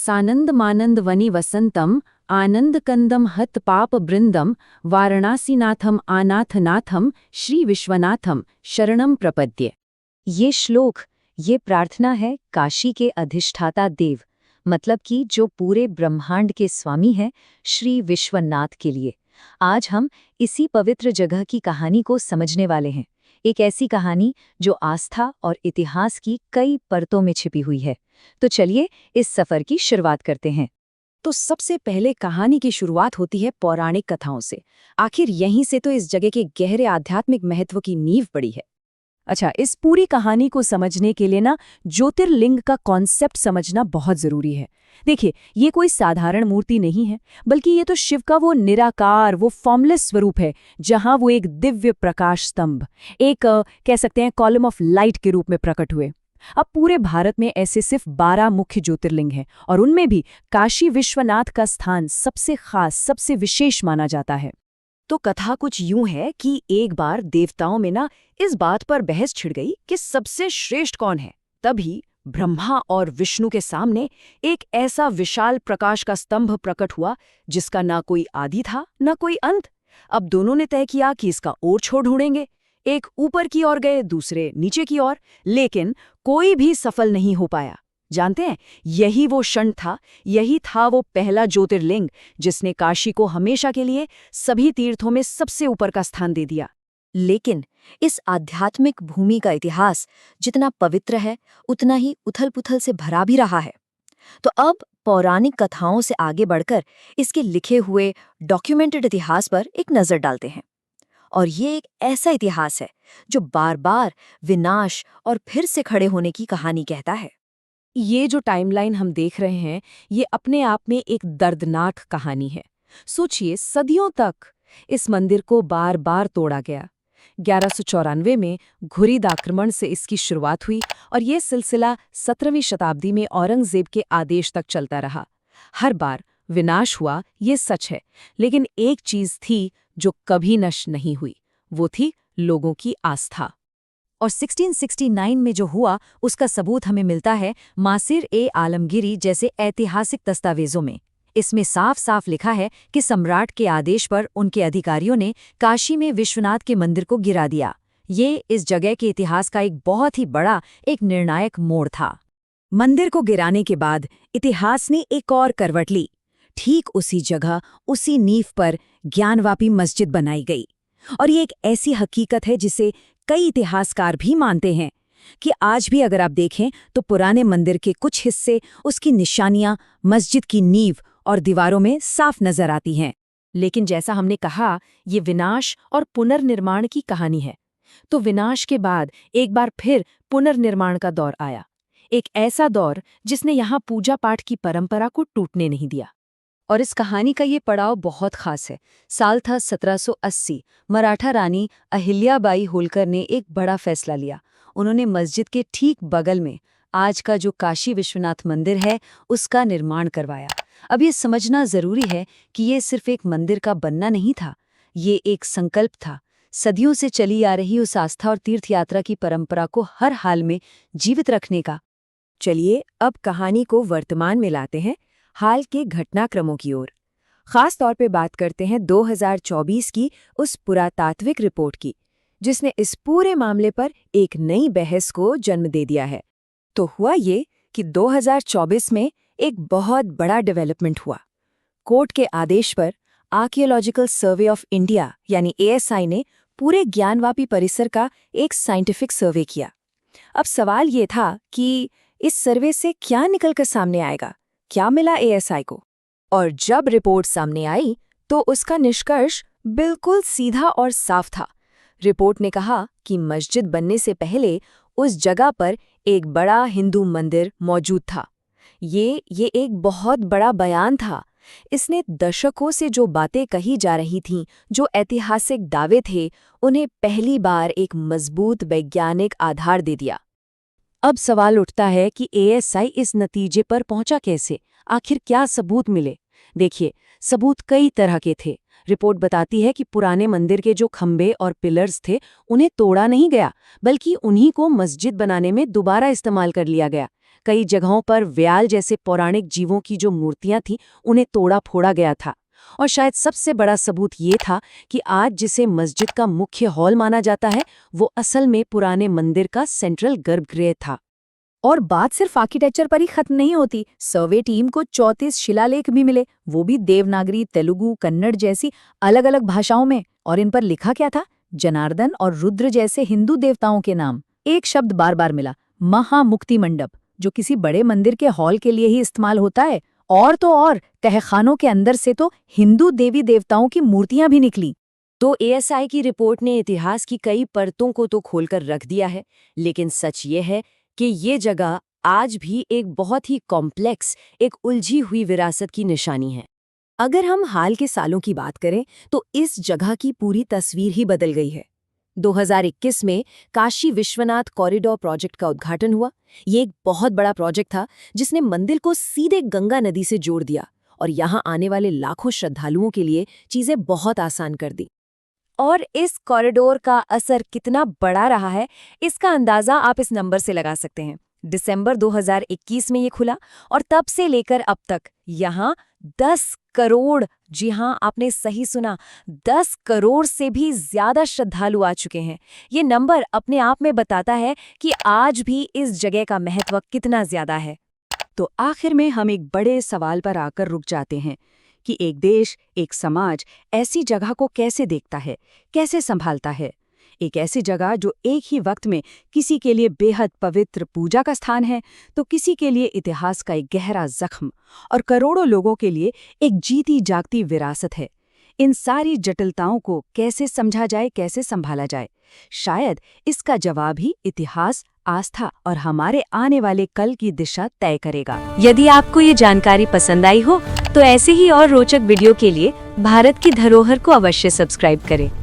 सानंद मानंद वनि वसंतम आनंद कंदम हत पाप बृंदम वाराणसीनाथम आनाथनाथम श्री विश्वनाथम शरणम प्रपद्ये। ये श्लोक, ये प्रार्थना है काशी के अधिष्ठाता देव, मतलब कि जो पूरे ब्रह्मांड के स्वामी हैं, श्री विश्वनाथ के लिए। आज हम इसी पवित्र जगह की कहानी को समझने वाले हैं। एक ऐसी कहानी जो आस्था और इतिहास की कई परतों में छिपी हुई है। तो चलिए इस सफर की शुरुआत करते हैं। तो सबसे पहले कहानी की शुरुआत होती है पौराणिक कथाओं से। आखिर यहीं से तो इस जगह के गहरे आध्यात्मिक महत्व की नींव पड़ी है। अच्छा, इस पूरी कहानी को समझने के लिए ना ज्योतिर्लिंग का कॉन्सेप्ट समझना बहुत जरूरी है। देखिए, ये कोई साधारण मूर्ति नहीं है, बल्कि ये तो शिव का वो निराकार, वो फॉर्मलेस स्वरूप है, जहां वो एक दिव्य प्रकाश स्तंभ, एक कह सकते हैं कॉलम ऑफ लाइट के रूप में प्रकट हुए। अब पूरे भारत में ऐसे सिर्फ 12 मुख्य ज्योतिर्लिंग हैं, और उनमें भी काशी विश्वनाथ का स्थान सबसे खास, सबसे विशेष माना जाता है। तो कथा कुछ यूं है कि एक बार देवताओं में ना इस बात पर बहस छिड़ गई कि सबसे श्रेष्ठ कौन है। तभी ब्रह्मा और विष्णु के सामने एक ऐसा विशाल प्रकाश का स्तंभ प्रकट हुआ जिसका ना कोई आदि था ना कोई अंत। अब दोनों ने तय किया कि इसका और छोर ढूंढेंगे। एक ऊपर की ओर गए, दूसरे नीचे की ओर, लेकिन कोई भी सफल नहीं हो पाया। जानते हैं, यही वो क्षण था, यही था वो पहला ज्योतिर्लिंग जिसने काशी को हमेशा के लिए सभी तीर्थों में सबसे ऊपर का स्थान दे दिया। लेकिन इस आध्यात्मिक भूमि का इतिहास जितना पवित्र है, उतना ही उथल-पुथल से भरा भी रहा है। तो अब पौराणिक कथाओं से आगे बढ़कर इसके लिखे हुए डॉक्यूमेंटेड इतिहास पर एक नजर डालते हैं। और ये एक ऐसा इतिहास है जो बार-बार विनाश और फिर से खड़े होने की कहानी कहता है। ये जो टाइमलाइन हम देख रहे हैं, ये अपने आप में एक दर्दनाक कहानी है। सोचिए, सदियों तक इस मंदिर को बार बार तोड़ा गया। 1194 में घुरिद आक्रमण से इसकी शुरुआत हुई और ये सिलसिला 17वीं शताब्दी में औरंगजेब के आदेश तक चलता रहा। हर बार विनाश हुआ, ये सच है, लेकिन एक चीज थी जो कभी नष्ट नहीं हुई, वो थी लोगों की आस्था। और 1669 में जो हुआ उसका सबूत हमें मिलता है मासिर-ए-आलमगीरी जैसे ऐतिहासिक दस्तावेजों में। इसमें साफ साफ लिखा है कि सम्राट के आदेश पर उनके अधिकारियों ने काशी में विश्वनाथ के मंदिर को गिरा दिया। ये इस जगह के इतिहास का एक बहुत ही बड़ा, एक निर्णायक मोड़ था। मंदिर को गिराने के बाद इतिहास ने एक और करवट ली। ठीक उसी जगह, उसी नींव पर ज्ञानवापी मस्जिद बनाई गई। और ये एक ऐसी हकीकत है जिसे कई इतिहासकार भी मानते हैं कि आज भी अगर आप देखें तो पुराने मंदिर के कुछ हिस्से, उसकी निशानियां मस्जिद की नींव और दीवारों में साफ नजर आती हैं। लेकिन जैसा हमने कहा, ये विनाश और पुनर्निर्माण की कहानी है। तो विनाश के बाद एक बार फिर पुनर्निर्माण का दौर आया, एक ऐसा दौर जिसने यहाँ पूजा पाठ की परंपरा को टूटने नहीं दिया। और इस कहानी का ये पड़ाव बहुत खास है। साल था 1780। मराठा रानी अहिल्याबाई होलकर ने एक बड़ा फैसला लिया। उन्होंने मस्जिद के ठीक बगल में आज का जो काशी विश्वनाथ मंदिर है, उसका निर्माण करवाया। अब ये समझना जरूरी है कि ये सिर्फ एक मंदिर का बनना नहीं था, ये एक संकल्प था, सदियों से चली आ रही उस आस्था और तीर्थ यात्रा की परंपरा को हर हाल में जीवित रखने का। चलिए अब कहानी को वर्तमान में लाते हैं, हाल के घटनाक्रमों की ओर। खास तौर पे बात करते हैं 2024 की उस पुरातात्विक रिपोर्ट की, जिसने इस पूरे मामले पर एक नई बहस को जन्म दे दिया है। तो हुआ ये कि 2024 में एक बहुत बड़ा डेवलपमेंट हुआ। कोर्ट के आदेश पर आर्कियोलॉजिकल सर्वे ऑफ इंडिया यानी ASI ने पूरे ज्ञानवापी परिसर का एक साइंटिफिक सर्वे किया। अब सवाल ये था कि इस सर्वे से क्या निकलकर सामने आएगा, क्या मिला ASI को। और जब रिपोर्ट सामने आई तो उसका निष्कर्ष बिल्कुल सीधा और साफ था। रिपोर्ट ने कहा कि मस्जिद बनने से पहले उस जगह पर एक बड़ा हिंदू मंदिर मौजूद था। ये एक बहुत बड़ा बयान था। इसने दशकों से जो बातें कही जा रही थीं, जो ऐतिहासिक दावे थे, उन्हें पहली बार एक मजबूत वैज्ञानिक आधार दे दिया। अब सवाल उठता है कि ASI इस नतीजे पर पहुंचा कैसे, आखिर क्या सबूत मिले। देखिए, सबूत कई तरह के थे। रिपोर्ट बताती है कि पुराने मंदिर के जो खंभे और पिलर्स थे, उन्हें तोड़ा नहीं गया, बल्कि उन्हीं को मस्जिद बनाने में दोबारा इस्तेमाल कर लिया गया। कई जगहों पर व्याल जैसे पौराणिक जीवों की जो मूर्तियां थीं उन्हें तोड़ा फोड़ा गया था। और शायद सबसे बड़ा सबूत ये था कि आज जिसे मस्जिद का मुख्य हॉल माना जाता है वो असल में पुराने मंदिर का सेंट्रल गर्भगृह था। और बात सिर्फ आर्किटेक्चर पर ही खत्म नहीं होती। सर्वे टीम को 34 शिलालेख भी मिले, वो भी देवनागरी, तेलुगु, कन्नड़ जैसी अलग अलग भाषाओं में। और इन पर लिखा क्या था? जनार्दन और रुद्र जैसे हिंदू देवताओं के नाम। एक शब्द बार बार मिला, महामुक्ति मंडप, जो किसी बड़े मंदिर के हॉल के लिए ही इस्तेमाल होता है। और तो और तहखानों के अंदर से तो हिंदू देवी देवताओं की मूर्तियां भी निकली। तो एएसआई की रिपोर्ट ने इतिहास की कई परतों को तो खोलकर रख दिया है, लेकिन सच ये है कि ये जगह आज भी एक बहुत ही कॉम्प्लेक्स, एक उलझी हुई विरासत की निशानी है। अगर हम हाल के सालों की बात करें तो इस जगह की पूरी तस्वीर ही बदल गई है। 2021 में काशी विश्वनाथ कॉरिडोर प्रोजेक्ट का उद्घाटन हुआ। ये एक बहुत बड़ा प्रोजेक्ट था जिसने मंदिर को सीधे गंगा नदी से जोड़ दिया और यहाँ आने वाले लाखों श्रद्धालुओं के लिए चीजें बहुत आसान कर दी। और इस कॉरिडोर का असर कितना बड़ा रहा है, इसका अंदाजा आप इस नंबर से लगा सकते हैं। दिसंबर 2021 में ये खुला और तब से लेकर अब तक यहाँ 10 करोड़, जी हाँ आपने सही सुना, 10 करोड़ से भी ज्यादा श्रद्धालु आ चुके हैं। ये नंबर अपने आप में बताता है कि आज भी इस जगह का महत्व कितना ज्यादा है। तो आखिर में हम एक बड़े सवाल पर आकर रुक जाते हैं कि एक देश, एक समाज ऐसी जगह को कैसे देखता है, कैसे संभालता है। एक ऐसी जगह जो एक ही वक्त में किसी के लिए बेहद पवित्र पूजा का स्थान है, तो किसी के लिए इतिहास का एक गहरा जख्म और करोड़ों लोगों के लिए एक जीती जागती विरासत है। इन सारी जटिलताओं को कैसे समझा जाए, कैसे संभाला जाए, शायद इसका जवाब ही इतिहास, आस्था और हमारे आने वाले कल की दिशा तय करेगा। यदि आपको ये जानकारी पसंद आई हो तो ऐसे ही और रोचक वीडियो के लिए भारत की धरोहर को अवश्य सब्सक्राइब करें।